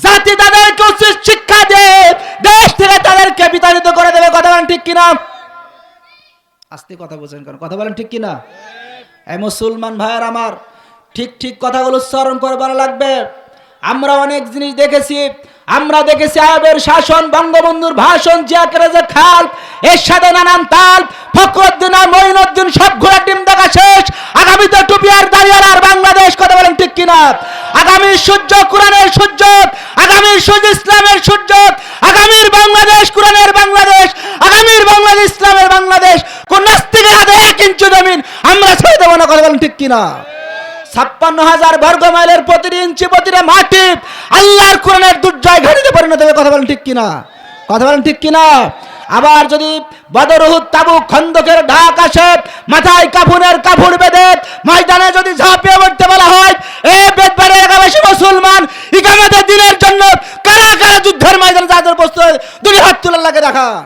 জাতি তাদেরকে উচিত শিক্ষা দিয়ে দেশ থেকে তাদেরকে বিতাড়িত করে দেবে। কথা বলেন ঠিক কিনা? আস্তে কথা বলছেন কেন? কথা বলেন ঠিক কিনা? এই মুসলমান ভাইয়ের আমার, ঠিক ঠিক কথাগুলো উচ্চারণ করে বলা লাগবে। আমরা অনেক জিনিস দেখেছি। আমরা দেখেছি আয়বের শাসন, বঙ্গবন্ধুর ভাষণ, জিয়াকের যে খাল, এর সাথে নানান তাল, ফখরুদ্দিন আর মঈনুদ্দিন সব ঘোড়া টিম দেখা শেষ। আগামীতে টুপি আর দাঁড়িয়ে আর বাংলাদেশ। কথা বলেন ঠিক কিনা? আগামীর সূর্য কোরআনের সূর্য, আগামীর সূর্য ইসলামের সূর্য, আগামীর বাংলাদেশ কোরআনের বাংলাদেশ, আগামীর বাংলাদেশ ইসলামের বাংলাদেশ। কোন নাস্তিকের হাতে 1 ইঞ্চি জমিন আমরা ছেড়ে দেবো না। কথা বলেন ঠিক কিনা? 56,000 বর্গ মাইলের প্রতিটি ইঞ্চি প্রতিটা মাটি আল্লাহর কোরআনের দুর্জয় ঘাটিতে পরিণত হবে। কথা বলেন ঠিক কিনা? কথা বলেন ঠিক কিনা? আবার যদি বদর, উহুদ, তাবুক, খন্দকের ঢাক আসে, মাথায় কাফনের কাপড় বেঁধে ময়দানে যদি ঝাঁপিয়ে পড়তে বলা হয়, এ বেদবাড়ি এলাকাবাসী মুসলমান, ইকামতের দিনের জন্য কারা কারা যুদ্ধের ময়দানে যাদের প্রস্তুত, দুই হাত তুলে আল্লাহকে দেখান।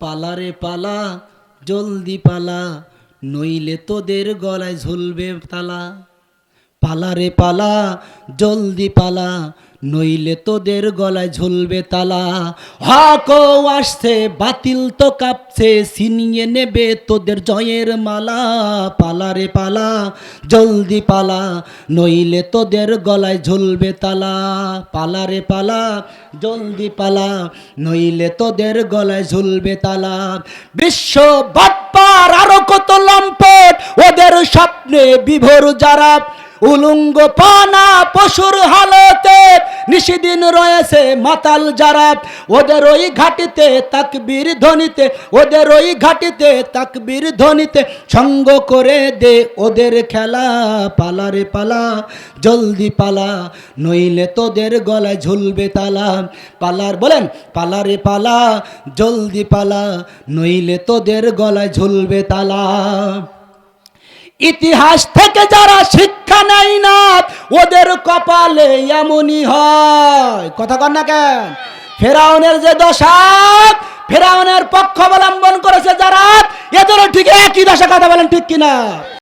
পালা রে পালা, জলদি পালা, নইলে তোদের গলায় ঝুলবে তালা। পালা রে পালা, জলদি পালা, নইলে তোদের গলায় ঝুলবে তালা। হক আসছে, বাতিল তো কাঁপছে, ছিনিয়ে নেবে তোদের জয়ের মালা। পালা রে পালা, জলদি পালা, নইলে তোদের গলায় ঝুলবে তালা। পালা রে পালা, জলদি পালা, নইলে তোদের গলায় ঝুলবে তালা। বিশ্ব বাটপার আরো কত লম্পট, ওদের স্বপ্নে বিভোর যারা, উলঙ্গ পানা পশুর হালতে নিশিদিন রয়েছে মাতাল যারা। ওদের ওই ঘাটিতে তাকবীর ধ্বনিতে, ওদের ওই ঘাটিতে তাকবীর ধ্বনিতে সঙ্গ করে দে ওদের খেলা। পালা রে পালা, জলদি পালা, নইলে তোদের গলায় ঝুলবে তালা। পালার বলেন, পালা রে পালা, জলদি পালা, নইলে তোদের গলায় ঝুলবে তালা। ইতিহাস থেকে যারা শিক্ষা নেয় না, ওদের কপালে এমনই হয়। কথা কন না কেন? ফেরাউনের যে দশা, ফেরাউনের পক্ষ অবলম্বন করেছে যারা, এদেরও ঠিক একই দশা। কথা বলেন ঠিক কিনা?